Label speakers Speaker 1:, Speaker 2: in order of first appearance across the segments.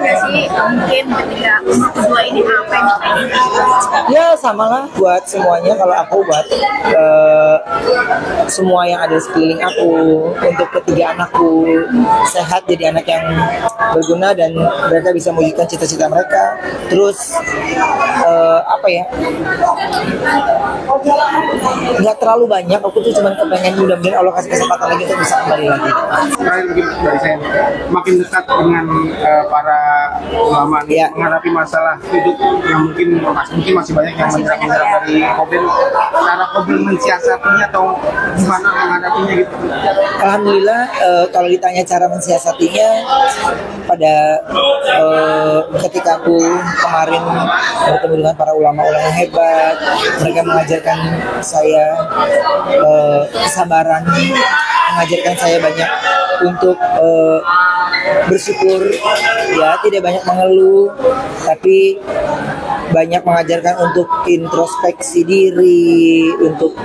Speaker 1: nggak sih mungkin ketika umur kedua ini apa yang dipengen?
Speaker 2: Ya sama lah buat semuanya. Kalau aku buat semua yang ada di sekeliling aku, untuk ketiga anakku sehat, jadi anak yang berguna dan mereka bisa mewujudkan cita-cita mereka. Terus apa ya, nggak terlalu banyak, aku tuh cuma kepengen mudah-mudahan Allah kasih kesempatan lagi untuk bisa kembali lagi.
Speaker 3: Terakhir mungkin dari saya, makin dekat dengan para ulama nih, menghadapi masalah hidup yang mungkin masih banyak yang menyerang dari COVID. Cara COVID mensiasatinya atau gimana menghadapinya gitu?
Speaker 2: Alhamdulillah, kalau ditanya cara mensiasatinya, pada ketika aku kemarin bertemu dengan para ulama-ulama hebat, mereka mengajarkan saya kesabaran, mengajarkan saya banyak untuk bersyukur, ya tidak banyak mengeluh, tapi banyak mengajarkan untuk introspeksi diri, untuk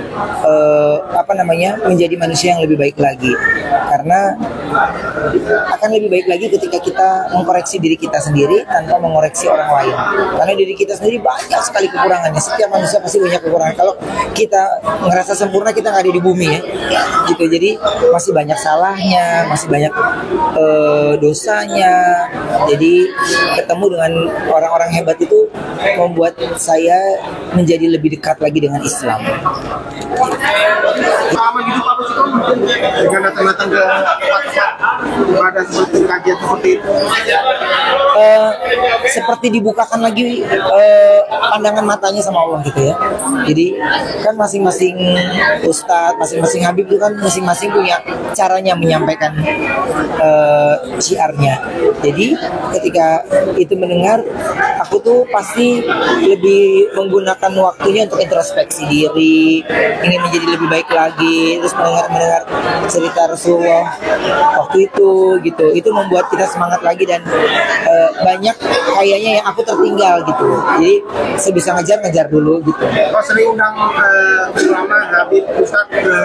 Speaker 2: menjadi manusia yang lebih baik lagi. Karena akan lebih baik lagi ketika kita mengkoreksi diri kita sendiri tanpa mengoreksi orang lain. Karena diri kita sendiri banyak sekali kekurangannya. Setiap manusia pasti banyak kekurangan. Kalau kita ngerasa sempurna, kita nggak ada di bumi ya. Gitu. Jadi masih banyak salahnya, masih banyak dosanya. Jadi ketemu dengan orang-orang hebat itu membuat saya menjadi lebih dekat lagi dengan Islam.
Speaker 3: Selama hidup aku itu dengan datang-datang ke tempat-tempat ada seperti kajian seperti itu,
Speaker 2: seperti dibukakan lagi pandangan matanya sama Allah gitu ya. Jadi kan masing-masing ustadz, masing-masing habib itu kan masing-masing punya caranya menyampaikan syiarnya. Jadi ketika itu mendengar, aku tuh pasti lebih menggunakan waktunya untuk introspeksi diri, ingin menjadi lebih baik lagi, terus mendengar cerita Rasulullah waktu itu gitu. Itu membuat kita semangat lagi dan banyak kayaknya yang aku tertinggal gitu. Jadi sebisa ngejar dulu gitu.
Speaker 3: Kalau sering undang ulama, habib, ustadz ke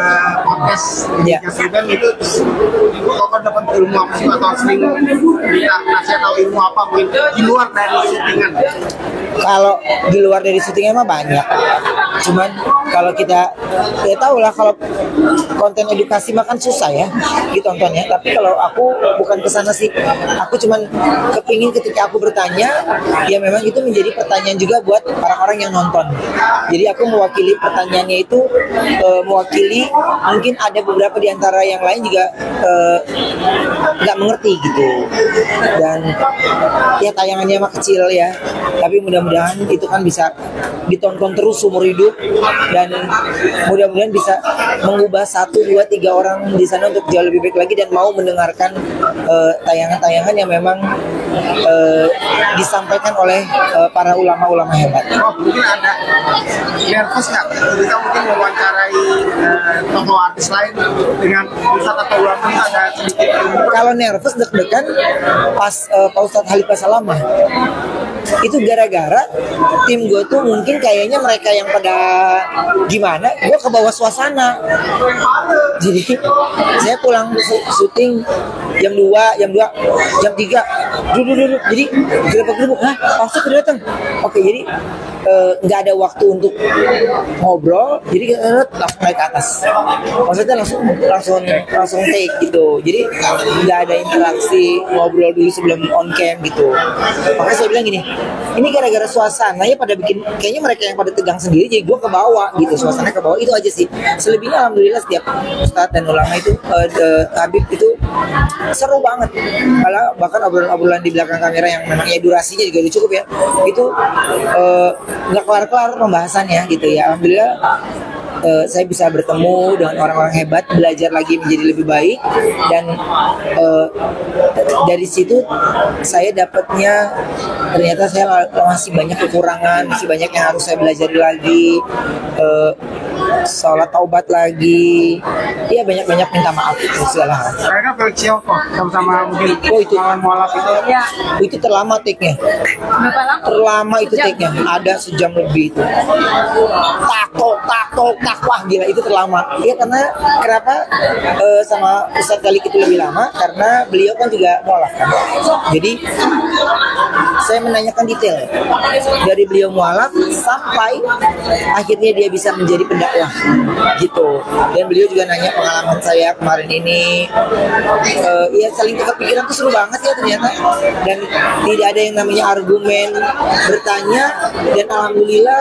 Speaker 3: podcast
Speaker 2: ya.
Speaker 3: Sudan itu, kok dapat ilmu apa sih, atau sering minta nasihat atau ilmu apa mungkin di luar dari syutingan?
Speaker 2: Kalau di luar dari syutingnya mah banyak. Cuman kalau kita ya tahu lah, kalau konten edukasi mah kan susah ya ditontonnya. Tapi kalau aku bukan kesana sih. Aku cuman kepingin ketika aku bertanya, ya memang itu menjadi pertanyaan juga buat orang-orang yang nonton. Jadi aku mewakili pertanyaannya itu, mewakili mungkin ada beberapa di antara yang lain juga nggak mengerti gitu. Dan ya tayangannya mah kecil ya. Tapi mudah-mudahan itu kan bisa ditonton terus seumur hidup, dan mudah-mudahan bisa mengubah 1, 2, 3 orang di sana untuk jauh lebih baik lagi dan mau mendengarkan tayangan-tayangan yang memang disampaikan oleh para ulama-ulama hebat.
Speaker 3: Oh, mungkin ada nervous nggak ketika mungkin mewawancarai tokoh artis lain dengan ustadz atau ulama, ada sedikit?
Speaker 2: Kalau nervous deg-degan pas Pak Ustadz Khalifah Salamah. Itu gara-gara tim gue tuh mungkin kayaknya mereka yang pada gimana, gue ke bawah suasana. Jadi saya pulang syuting jam 2, jam 3 duduk. Jadi gerobak-gerobak, Pak Ustadz udah datang. Oke, jadi nggak ada waktu untuk ngobrol, jadi langsung naik ke atas. Maksudnya langsung take gitu. Jadi nggak ada interaksi ngobrol dulu sebelum on cam gitu. Makanya saya bilang gini, ini gara-gara suasananya pada bikin, kayaknya mereka yang pada tegang sendiri, jadi gue ke bawah gitu, suasananya ke bawah, itu aja sih. Selebihnya alhamdulillah setiap ustadz dan ulama itu, habib itu seru banget. Malah bahkan obrolan di belakang kamera yang memang ya durasinya juga udah cukup ya, itu nggak kelar-kelar pembahasannya gitu ya. Alhamdulillah saya bisa bertemu dengan orang-orang hebat, belajar lagi menjadi lebih baik, dan dari situ saya dapatnya ternyata saya masih banyak kekurangan, masih banyak yang harus saya belajar lagi. sholat taubat lagi, ya banyak-banyak minta maaf segala hal.
Speaker 3: Mereka Felixio kok sama-sama mungkin
Speaker 2: Oh, itu.
Speaker 3: lawan mualaf itu.
Speaker 1: Ya,
Speaker 2: Itu terlama take-nya.
Speaker 1: berapa lama?
Speaker 2: Terlama itu
Speaker 1: Sejam.
Speaker 2: take-nya, ada sejam lebih itu. Tak, wah gila itu terlama. Ya karena kenapa sama Ustadz Kalik itu lebih lama karena beliau kan juga mualaf kan. Jadi saya menanyakan detail dari beliau mualaf sampai akhirnya dia bisa menjadi pendakwah gitu. Dan beliau juga nanya pengalaman saya kemarin ini. Ya saling tukar pikiran tuh seru banget ya ternyata. Dan tidak ada yang namanya argumen, bertanya, dan alhamdulillah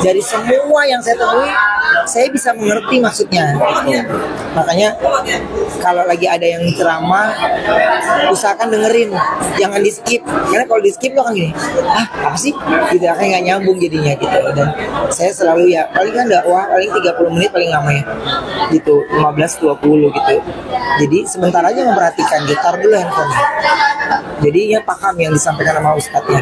Speaker 2: dari semua yang saya temui saya bisa mengerti maksudnya gitu. Makanya kalau lagi ada yang ceramah usahakan dengerin, jangan di skip, karena kalau di skip lo kan gini, apa sih gitu, kayak nggak nyambung jadinya gitu. Dan saya selalu ya paling kan dakwah paling 30 menit paling lama ya gitu, 15-20 gitu. Jadi sebentar aja memperhatikan, gitar dulu handphone, jadinya paham yang disampaikan sama ustadznya.